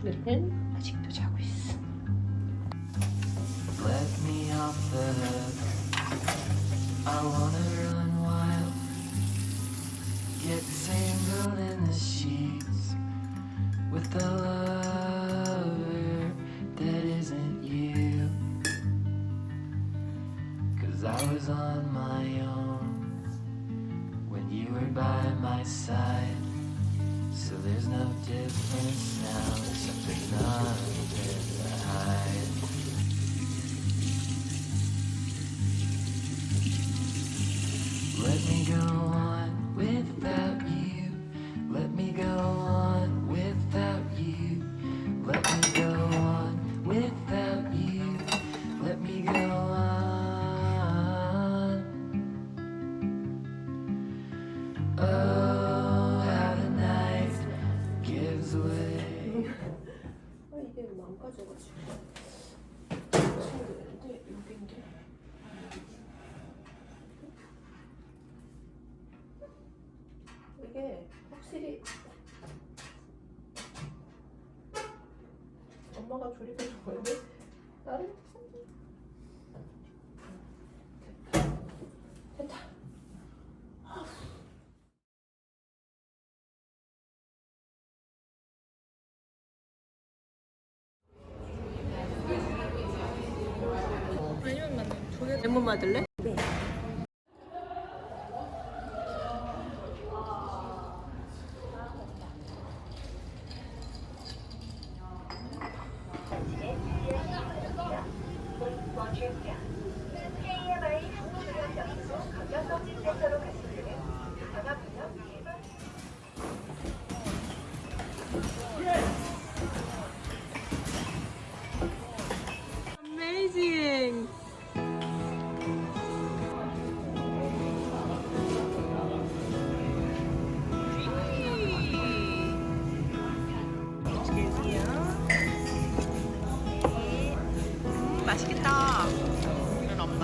는 아직도 자고 있어. Let me off the hook. I wanna run wild. Get tangled in the sheets with the lover that isn't you. 'Cause I was on my own when you were by my side. So there's no difference now, except there's nothing to hide. Let me go on without you. Let me go on without you. Let me go on without you. Let me go on. Oh, how the night gives way. 이게 망가져가지고 친구인데 여긴데. 이게 확실히 엄마가 조립해준 건데 나를 됐다. 아니면 나는 조개 레몬 받을래? 네. Amazing. 맛있겠다. 이런 엄마.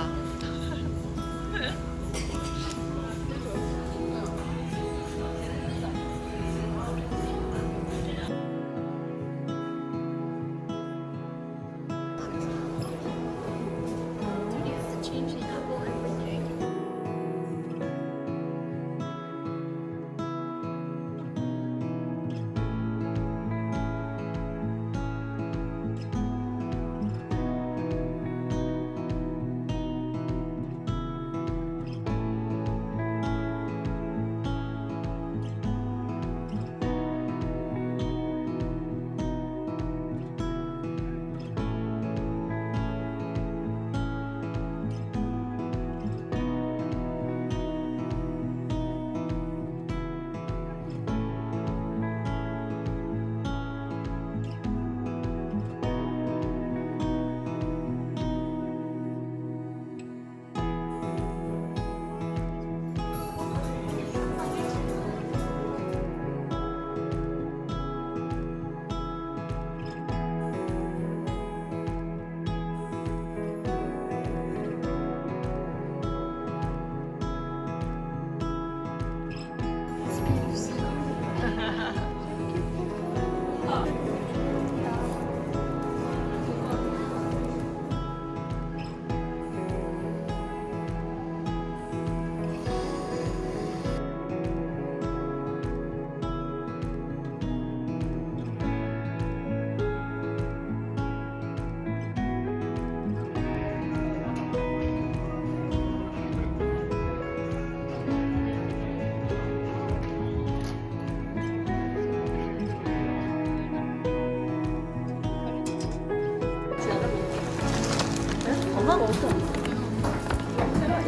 엄마가 없어.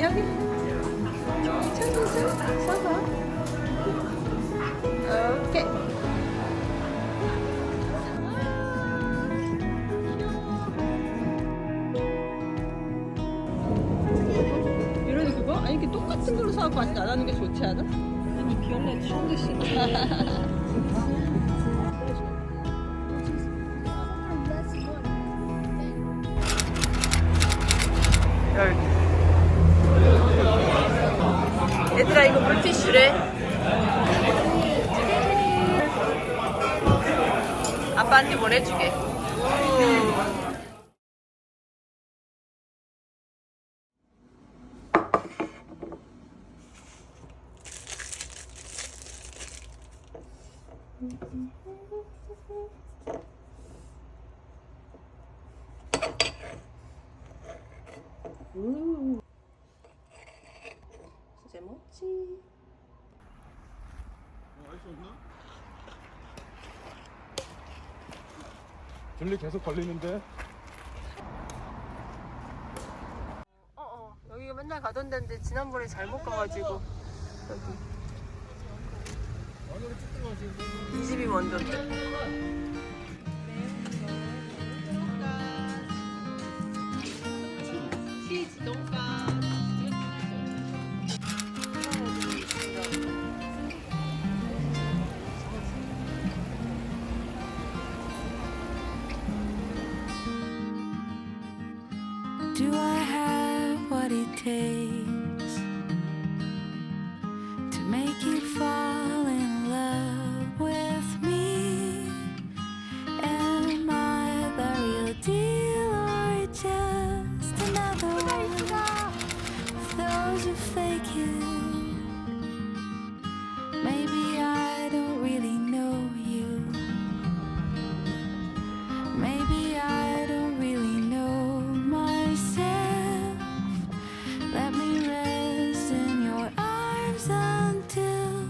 여기 찾았어? 써봐. 오케이. 이런 그거? 아니 이렇게 똑같은 걸로 사갖고 아직 안 하는 게 좋지 않아? 아니 비올렛 숑드시. 얘들아 이거 물티슈래. 아빠 나한테 보내주게. 이제 먹지. 줄리 계속 걸리는데. 여기가 맨날 가던 데인데 지난번에 잘못 가가지고 여기 이 집이 먼저인데. 치즈 돈가스. Do I have what it takes to make you fall in love with me? Am I the real deal or just another one of those who fake it? Maybe I don't really know you. Maybe I don't really know myself. Let me rest in your arms until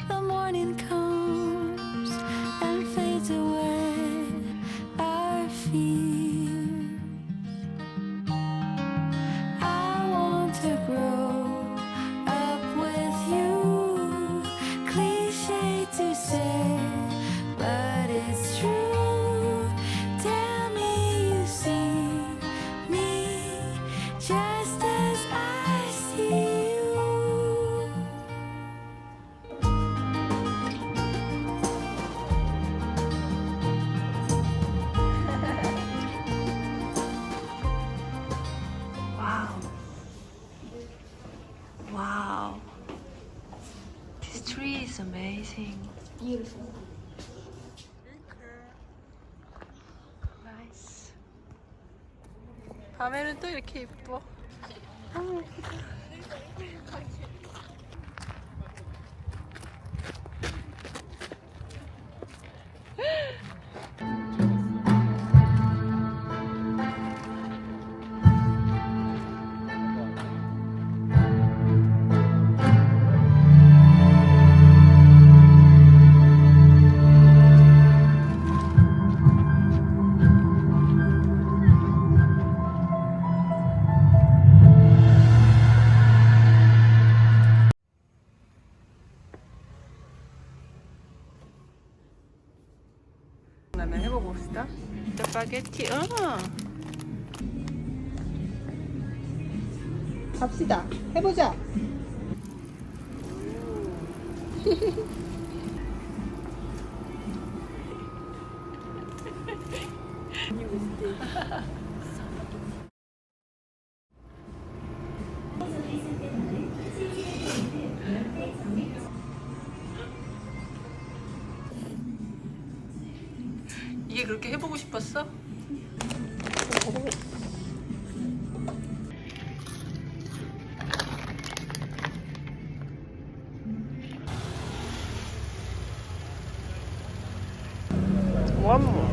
the morning comes and fades away our fears. I want to grow up with you. Cliche to say, but it's true. Tell me you see me just as I see you. Wow. Wow. This tree is amazing. Beautiful. Nice. 밤에는 또 이렇게 예뻐. 너무 예쁘다. 라면 해보고 봅시다. 짜파게티. 갑시다. 해보자. 이게 그렇게 해보고 싶었어? 원모.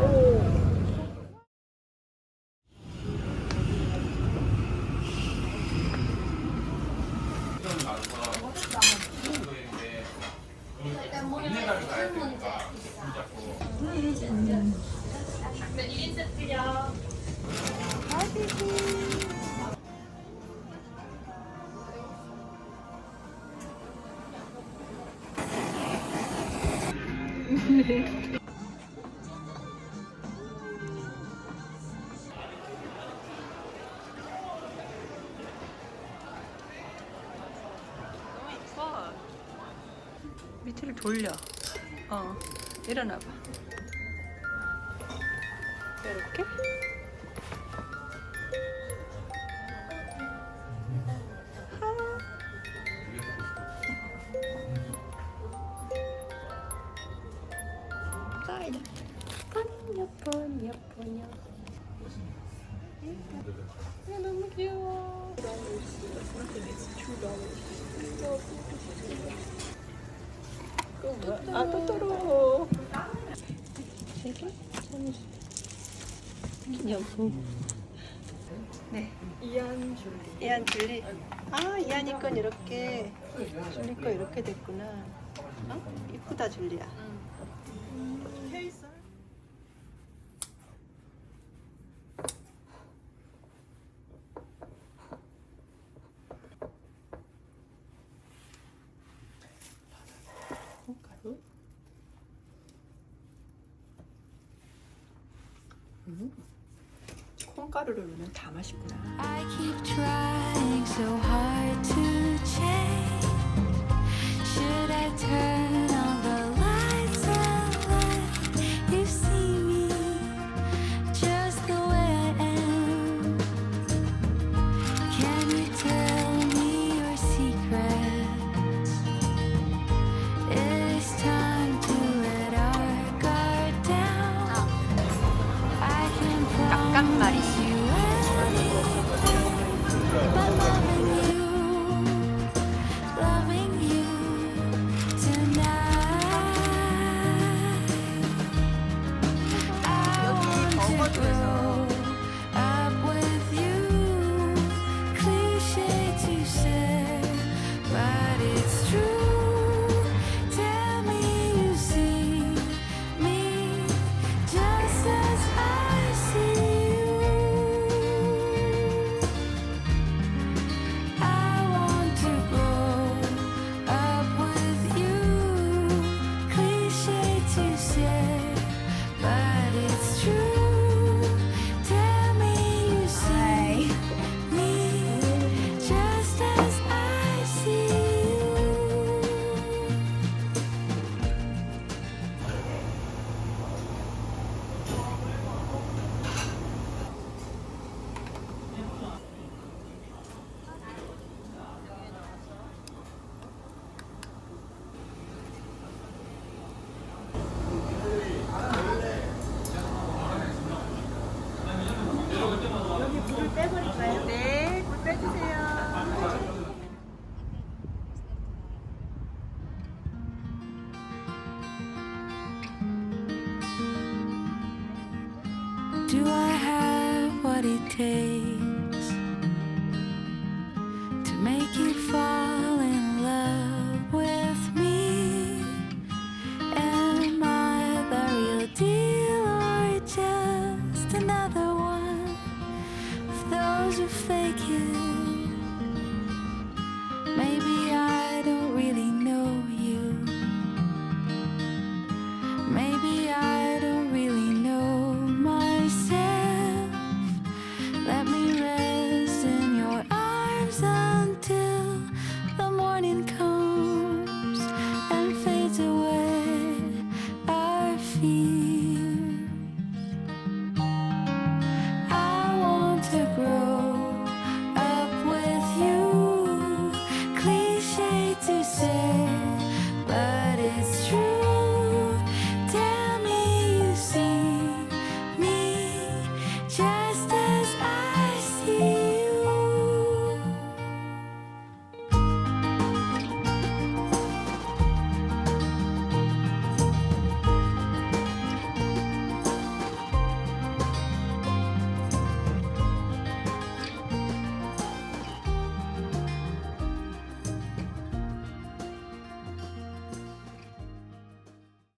밑을 돌려. 일어나봐. 이렇게. 사이드. 예쁜. 너무 귀여워. 아, 토토로. 기념품. 네. 이안 줄리. 아, 이안이 건 이렇게, 줄리 거 이렇게 됐구나. 어? 이쁘다, 줄리야. 콩가루. 콩가루를 넣으면 다 맛있구나. I keep trying so hard to change. Should I turn on the lights and let you see me just the way I am? Can you tell me your secrets? It is time to let our guard down. I can promise you anything, but loving you tonight. I want to grow up with you. Cliché to say, but it's true. Tell me you see me just as I see you. I want to grow up with you. Cliché to say, but it's true. Tell me you see me just as I see you. 네, 물 빼주세요. Do I have what it takes